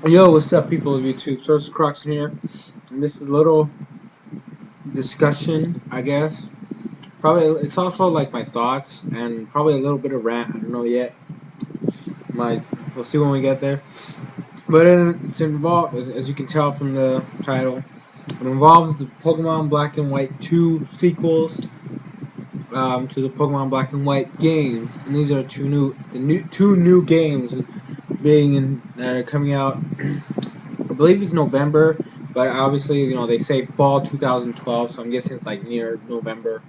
Yo, what's up, people of YouTube? SoresanCrockxen here, and this is a little discussion, I guess. Probably it's also like my thoughts and probably a little bit of rant. I don't know yet. My we'll see when we get there. But it's involved, as you can tell from the title, it involves the Pokemon Black and White 2 sequels to the Pokemon Black and White games, and these are two new games being in that are coming out. I believe it's November, but obviously, they say fall 2012, so I'm guessing it's like near November.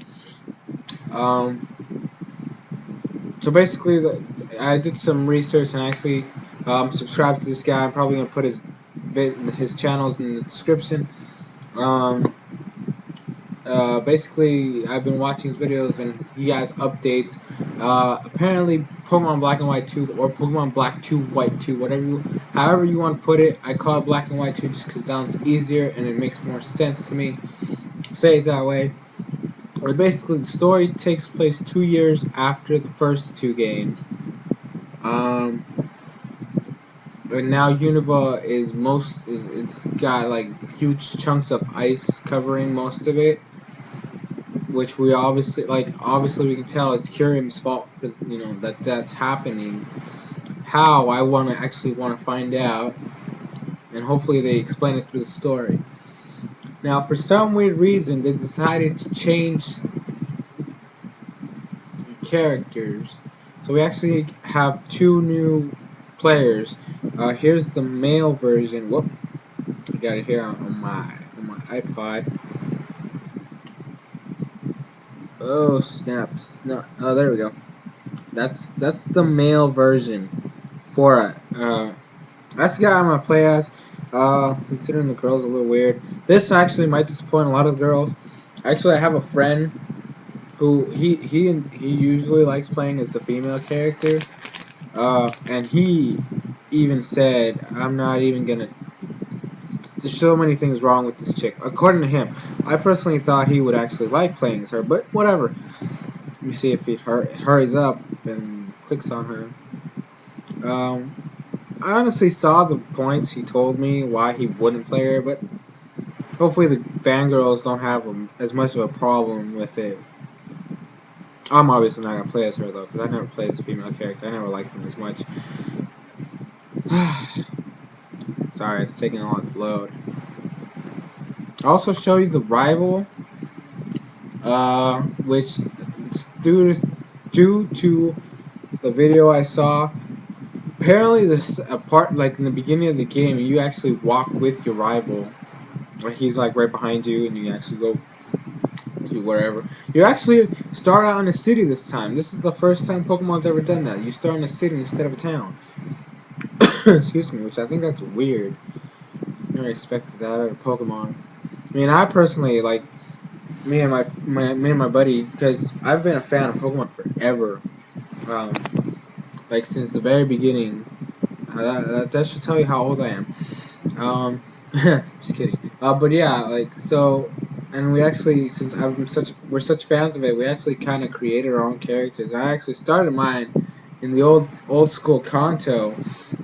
Um, so basically, I did some research and actually subscribed to this guy. I'm probably gonna put his channels in the description. Um, Basically, I've been watching his videos and he has updates. Apparently, Pokemon Black and White 2 or Pokemon Black 2 White 2, however you want to put it. I call it Black and White 2 just because it sounds easier and it makes more sense to me. Say it that way. But basically, the story takes place 2 years after the first two games. Um, but now Unova it's got like huge chunks of ice covering most of it, which we obviously we can tell it's Kyurem's fault, that's happening. How, I want to find out, and hopefully they explain it through the story. Now, for some weird reason, they decided to change characters, so we actually have two new players. Here's the male version. Whoop, I got it here on my iPod. Oh snaps! No, oh, there we go. That's the male version for it. That's the guy I'm gonna play as. Considering the girl's a little weird, this actually might disappoint a lot of girls. Actually, I have a friend who he usually likes playing as the female character. And he even said, "I'm not even gonna." There's so many things wrong with this chick, according to him. I personally thought he would actually like playing as her, but whatever. Let me see if he hurries up and clicks on her. Um, I honestly saw the points he told me why he wouldn't play her, but hopefully the fangirls don't have as much of a problem with it. I'm obviously not gonna play as her though, because I never played as a female character. I never liked them as much. Sorry, it's taking a lot to load. I'll also show you the rival, which due to the video I saw. Apparently, this part, like in the beginning of the game, you actually walk with your rival. Like he's like right behind you, and you actually go to wherever. You actually start out in a city this time. This is the first time Pokemon's ever done that. You start in a city instead of a town. Excuse me, which I think that's weird. I never expected that out of Pokemon. I mean, I personally like me and my buddy, because I've been a fan of Pokemon forever. Um, like since the very beginning. That should tell you how old I am. Um, just kidding. But yeah, like so, and we actually, since we're such fans of it, we actually kind of created our own characters. I actually started mine in the old school Kanto,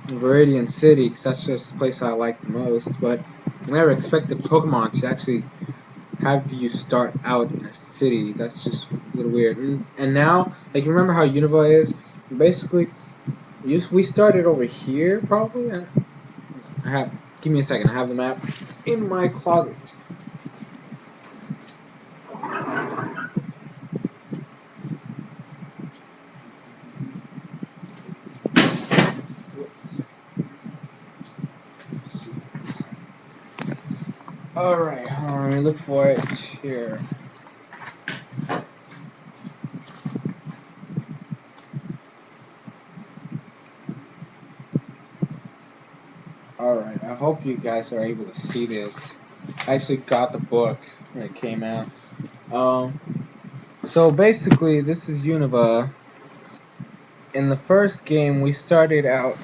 Viridian City, because that's just the place I like the most. But I never expected Pokemon to actually have you start out in a city. That's just a little weird. And now, like, you remember how Unova is? Basically, we started over here, probably. I have. Give me a second. I have the map in my closet. All right. Let me look for it here. All right. I hope you guys are able to see this. I actually got the book when it came out. Um. So basically, this is Unova. In the first game, we started out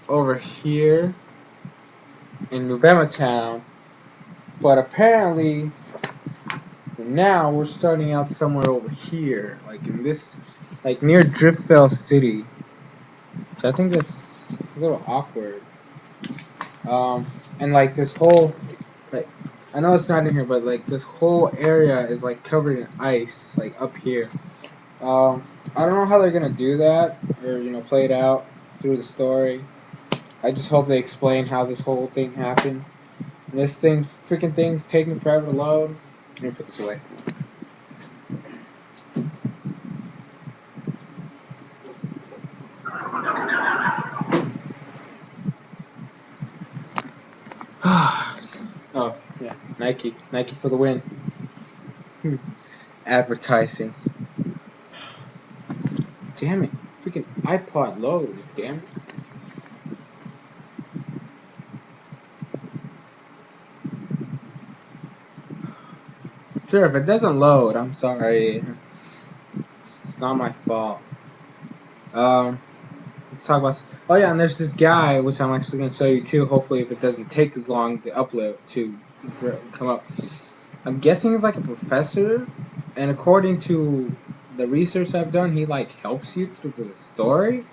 over here in November Town, but apparently now we're starting out somewhere over here, like in this, like near Driftvale City. So I think that's a little awkward. And like this whole, like, I know it's not in here, but like this whole area is like covered in ice, like up here. I don't know how they're gonna do that, or play it out through the story. I just hope they explain how this whole thing happened. And this freaking thing's taking forever to load. Let me put this away. Oh yeah, Nike for the win. Advertising. Damn it, freaking iPod load. Damn it. Sure, if it doesn't load, I'm sorry. It's not my fault. Let's talk about. Oh yeah, and there's this guy, which I'm actually gonna show you too. Hopefully, if it doesn't take as long to upload to come up. I'm guessing he's like a professor, and according to the research I've done, he like helps you through the story.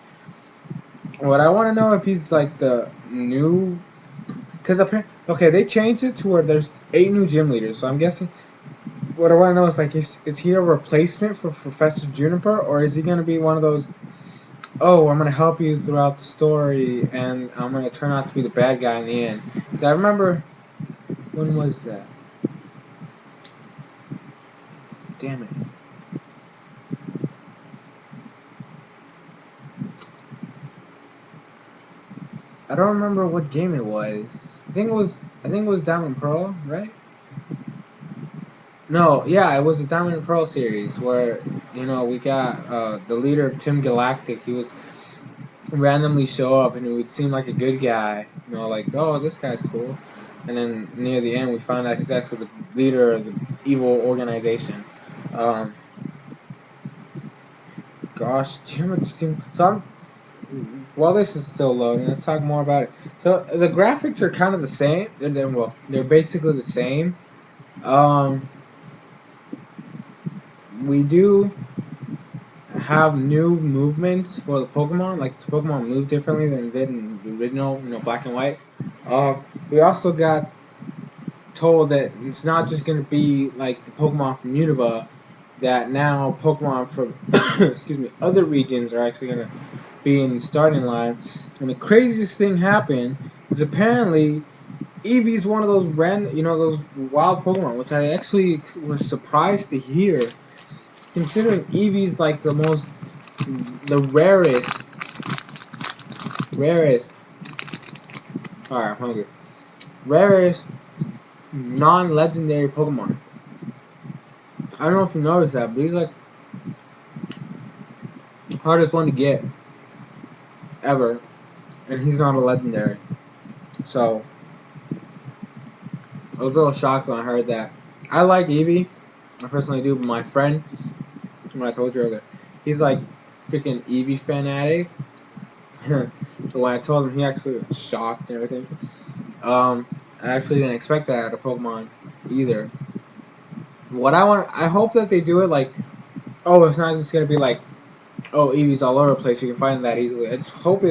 What I want to know if he's like the new, because apparently, okay, they changed it to where there's 8 new gym leaders. So I'm guessing. What I want to know is like, is he a replacement for Professor Juniper, or is he gonna be one of those? Oh, I'm gonna help you throughout the story, and I'm gonna turn out to be the bad guy in the end. 'Cause I remember, when was that? Damn it. I don't remember what game it was. I think it was Diamond Pearl, right? No, yeah, it was the Diamond and Pearl series where we got the leader Tim Galactic. He was randomly show up and it would seem like a good guy. Like, oh, this guy's cool. And then near the end, we found out he's actually the leader of the evil organization. Um, Gosh, damn it, Steam. So while this is still loading, let's talk more about it. So the graphics are kind of the same. They're basically the same. Um, we do have new movements for the Pokemon. Like the Pokemon move differently than they did in the original, black and white. We also got told that it's not just going to be like the Pokemon from Unova. That now Pokemon from excuse me, other regions are actually going to be in the starting line. And the craziest thing happened is apparently Eevee's one of those those wild Pokemon, which I actually was surprised to hear, considering Eevee's like the rarest. Alright, I'm hungry. Rarest non-legendary Pokemon. I don't know if you noticed that, but he's like hardest one to get ever, and he's not a legendary. So I was a little shocked when I heard that. I like Eevee, I personally do, but my friend, when I told you earlier, he's like freaking Eevee fanatic. So when I told him, he actually was shocked and everything. I actually didn't expect that out of Pokemon either. I hope that they do it like, oh, it's not just gonna be like, oh, Eevee's all over the place. You can find that easily. I just hope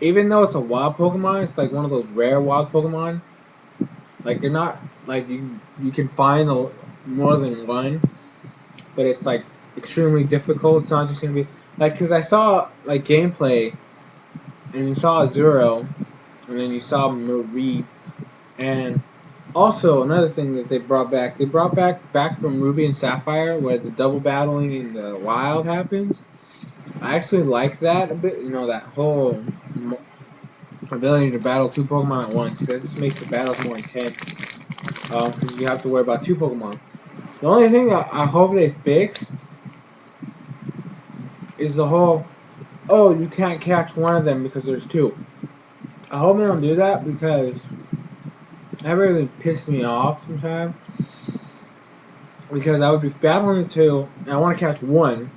even though it's a wild Pokemon, it's like one of those rare wild Pokemon. Like they're not like you can find more than one, but it's like extremely difficult. It's not just gonna be like, because I saw like gameplay, and you saw Zero, and then you saw Marie, and also another thing that they brought back from Ruby and Sapphire where the double battling in the wild happens. I actually like that a bit. That whole ability to battle 2 Pokemon at once. That just makes the battles more intense. Because you have to worry about 2 Pokemon. The only thing that I hope they fixed is the whole, oh, you can't catch one of them because there's 2. I hope they don't do that, because that really pissed me off sometimes. Because I would be battling the 2, and I want to catch one.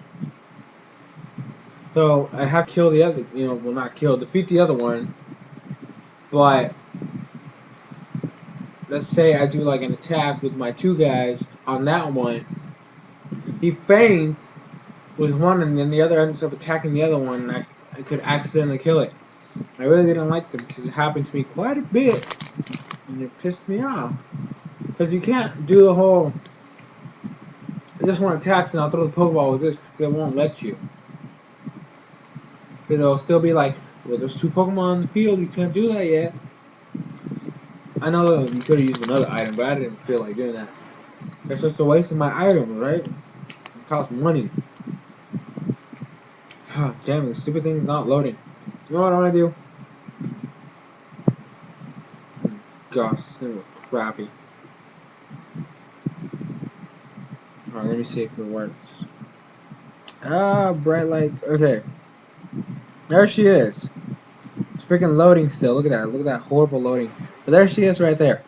So I have to kill the other, well, not kill, defeat the other one. But let's say I do like an attack with my 2 guys on that one. He faints with one, and then the other ends up attacking the other one, and I could accidentally kill it. I really didn't like them because it happened to me quite a bit, and it pissed me off. Because you can't do the whole, I just want to attacks and I'll throw the Pokeball with this because it won't let you. Because it'll still be like, well, there's 2 Pokemon on the field, you can't do that yet. I know you could have used another item, but I didn't feel like doing that. It's just a waste of my item, right? It costs money. Damn it, the stupid thing's not loading. You know what I want to do? Gosh, it's gonna look crappy. Alright, let me see if it works. Bright lights. Okay. There she is. It's freaking loading still. Look at that. Look at that horrible loading. But there she is right there.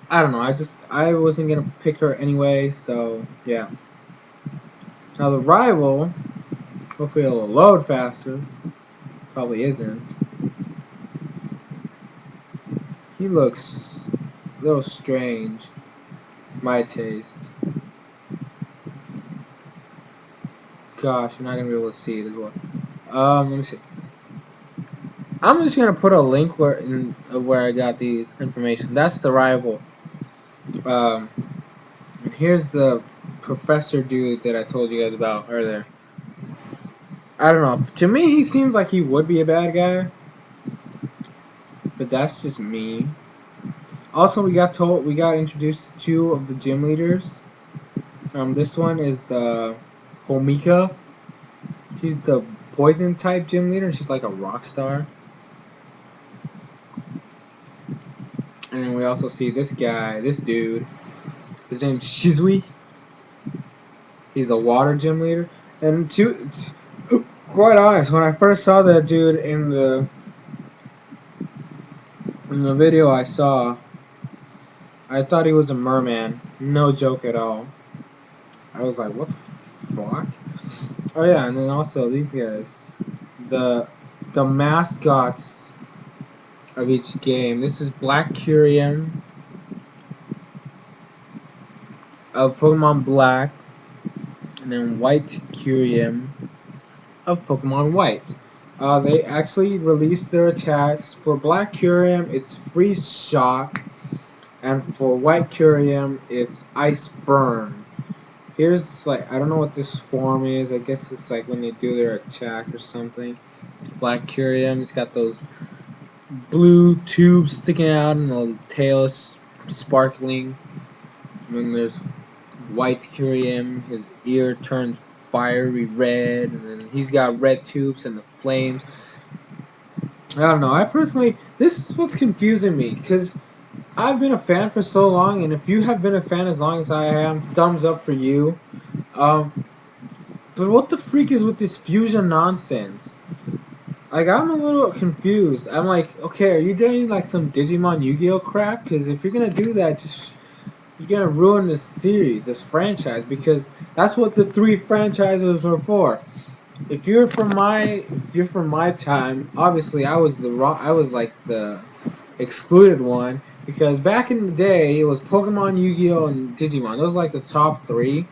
I don't know. I wasn't gonna pick her anyway, so yeah. Now the rival, hopefully it'll load faster. Probably isn't. He looks a little strange. My taste. Gosh, you're not gonna be able to see it as well. Let me see. I'm just gonna put a link where I got these information. That's the rival. Um, and here's the professor dude that I told you guys about earlier. I don't know. To me, he seems like he would be a bad guy, but that's just me. Also, we got introduced to 2 of the gym leaders. This one is Homika. She's the poison type gym leader. She's like a rock star. And then we also see this guy, this dude. His name's Shizui. He's a water gym leader. And quite honest, when I first saw that dude in the video I saw, I thought he was a merman. No joke at all. I was like, what the fuck? Oh yeah, and then also these guys, the mascots of each game. This is Black Curium of Pokemon Black, and then White Curium of Pokemon White. They actually released their attacks. For Black Curium, it's Freeze Shock, and for White Curium, it's Ice Burn. Here's, like, I don't know what this form is. I guess it's like when they do their attack or something. Black Curium's got those blue tubes sticking out and the tail is sparkling. And then there's White Curium. His ear turns fiery red, and then he's got red tubes and the flames. I don't know. I personally, this is what's confusing me, because I've been a fan for so long, and if you have been a fan as long as I am, thumbs up for you. But what the freak is with this fusion nonsense? Like, I'm a little confused. I'm like, okay, are you doing like some Digimon Yu-Gi-Oh crap? Because if you're gonna do that, you're gonna ruin this series, this franchise, because that's what the 3 franchises were for. If you're from my time, obviously I was like the excluded one, because back in the day it was Pokemon, Yu-Gi-Oh, and Digimon. Those were like the top 3.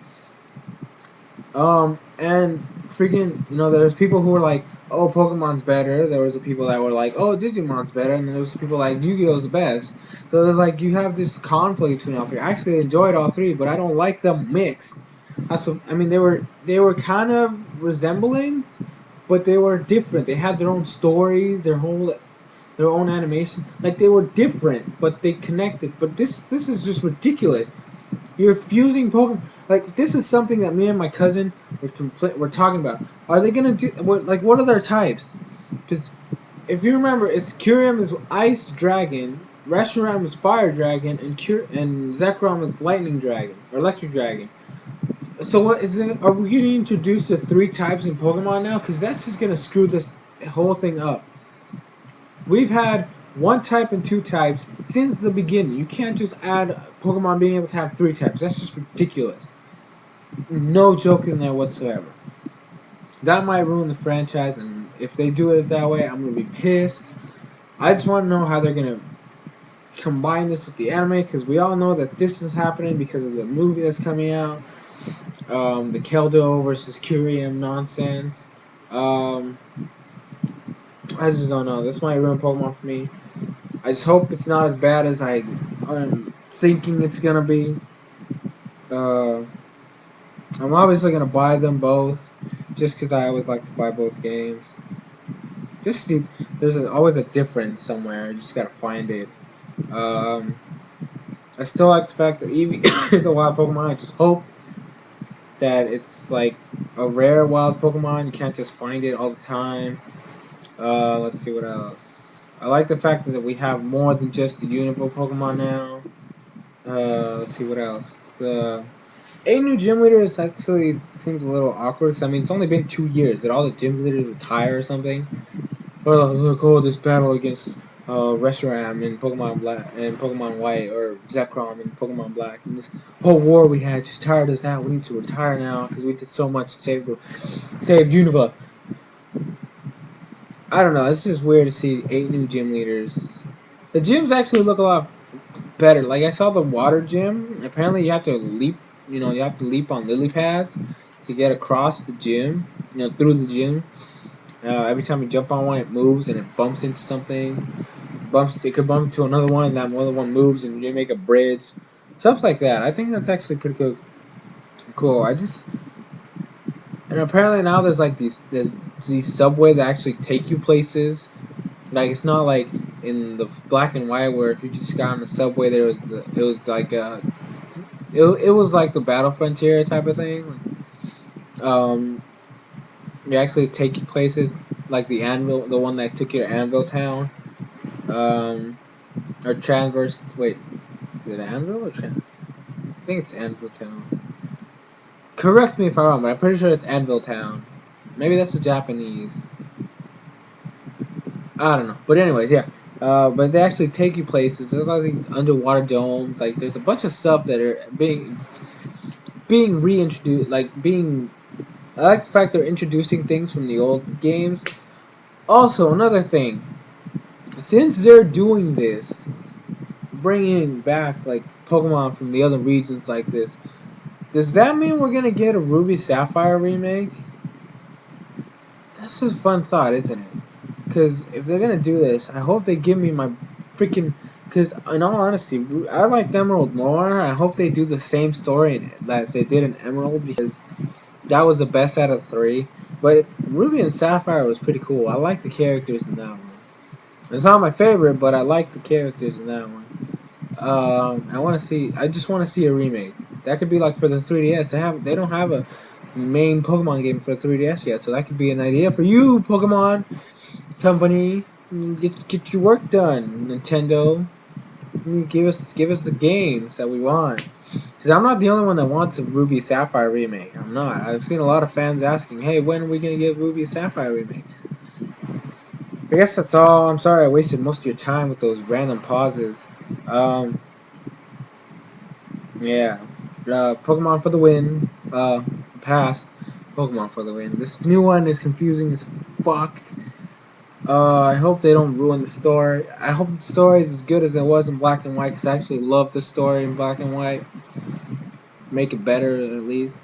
And freaking, there's people who were like, oh, Pokemon's better. There was the people that were like, oh, Digimon's better, and there was people like Yu-Gi-Oh's the best. So there's like, you have this conflict between all 3. I actually enjoyed all 3, but I don't like them mixed. That's what I mean. They were kind of resembling, but they were different. They had their own stories, their own animation. Like, they were different, but they connected. But this is just ridiculous. You're fusing Pokemon. Like, this is something that me and my cousin were talking about. Are they gonna do what are their types? Because if you remember, it's Curium is Ice Dragon, Reshiram is Fire Dragon, and Zekrom is Lightning Dragon or Electric Dragon. So what is it? Are we gonna introduce the 3 types in Pokemon now? Because that's just gonna screw this whole thing up. We've had 1 type and 2 types since the beginning. You can't just add Pokemon being able to have 3 types. That's just ridiculous. No joke in there whatsoever. That might ruin the franchise, and if they do it that way, I'm gonna be pissed. I just want to know how they're gonna combine this with the anime, because we all know that this is happening because of the movie that's coming out. The Keldo versus Curium nonsense. I just don't know. This might ruin Pokemon for me. I just hope it's not as bad as I'm thinking it's gonna be. Uh, I'm obviously gonna buy them both, just because I always like to buy both games. Just see, always a difference somewhere. You just gotta find it. Um, I still like the fact that Eevee is a wild Pokemon. I just hope that it's like a rare wild Pokemon. You can't just find it all the time. Let's see what else. I like the fact that we have more than just the Univille Pokemon now. Let's see what else. The 8 new gym leaders actually seems a little awkward. 'Cause, I mean, it's only been 2 years. Did all the gym leaders retire or something? Or look, oh, this battle against Reshiram in Pokemon Black and Pokemon White, or Zekrom in Pokemon Black, and this whole war we had just tired us out. We need to retire now because we did so much to save Unova. I don't know. It's just weird to see 8 new gym leaders. The gyms actually look a lot better. Like I saw the water gym. Apparently, you have to leap. You have to leap on lily pads to get across the gym. Through the gym. Every time you jump on one, it moves and it bumps into something. It could bump into another one, and that other one moves, and you make a bridge. Stuff like that. I think that's actually pretty cool. Cool. And apparently now there's these subway that actually take you places. Like it's not like in the black and white where if you just got on the subway it was like it was like the Battle Frontier type of thing. Um, they actually take you places like the Anvil, the one that took you to Anvil Town. Um, or Transverse. Wait, is it Anvil or Tran? I think it's Anvil Town. Correct me if I'm wrong, but I'm pretty sure it's Anvil Town. Maybe that's the Japanese. I don't know. But anyways, yeah. But they actually take you places. There's like underwater domes. Like there's a bunch of stuff that are being reintroduced. I like the fact they're introducing things from the old games. Also, another thing, since they're doing this, bringing back like Pokemon from the other regions like this, does that mean we're gonna get a Ruby Sapphire remake? That's a fun thought, isn't it? Because if they're gonna do this, I hope they give me my freaking. Because in all honesty, I liked Emerald more. I hope they do the same story that they did in Emerald because that was the best out of 3. But Ruby and Sapphire was pretty cool. I like the characters in that one. It's not my favorite, but I like the characters in that one. I just want to see a remake. That could be like for the 3DS. They don't have a main Pokemon game for the 3DS yet, so that could be an idea for you, Pokemon company. Get your work done, Nintendo. Give us the games that we want. Because I'm not the only one that wants a Ruby Sapphire remake. I'm not. I've seen a lot of fans asking, hey, when are we going to get Ruby Sapphire remake? I guess that's all. I'm sorry I wasted most of your time with those random pauses. Um, yeah. Pokemon for the win. Pass. Pokemon for the win. This new one is confusing as fuck. I hope they don't ruin the story. I hope the story is as good as it was in black and white, because I actually love the story in black and white. Make it better, at least.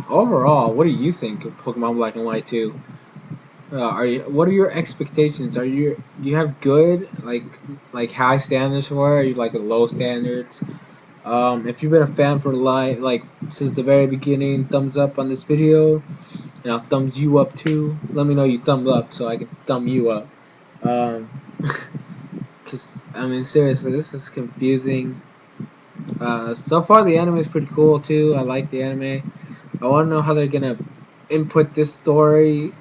Overall, what do you think of Pokemon Black and White 2? What are your expectations? Do you have good, like high standards for it? Or you like low standards? If you've been a fan for like since the very beginning, thumbs up on this video. And I'll thumbs you up too. Let me know you thumbs up so I can thumb you up. Um, Cause I mean seriously, this is confusing. So far the anime is pretty cool too. I like the anime. I want to know how they're gonna input this story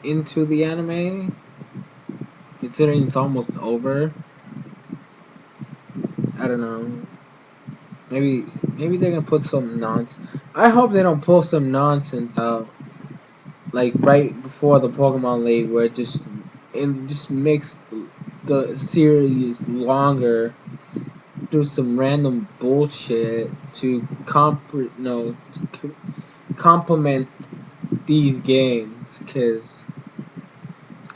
into the anime, considering it's almost over. I don't know. Maybe they're gonna put some nonsense. I hope they don't pull some nonsense out like right before the Pokemon League, where it just makes the series longer through some random bullshit to complement these games, because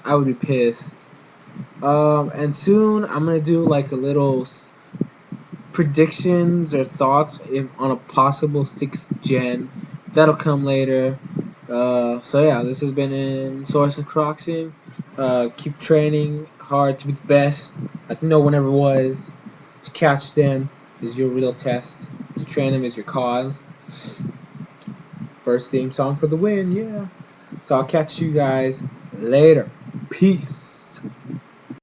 I would be pissed. And soon I'm gonna do like a little predictions or thoughts on a possible 6th gen. That'll come later. So yeah, this has been in SoresanCrockxen. Keep training hard to be the best, like no one ever was. To catch them is your real test. To train them is your cause. First theme song for the win, yeah. So I'll catch you guys later. Peace.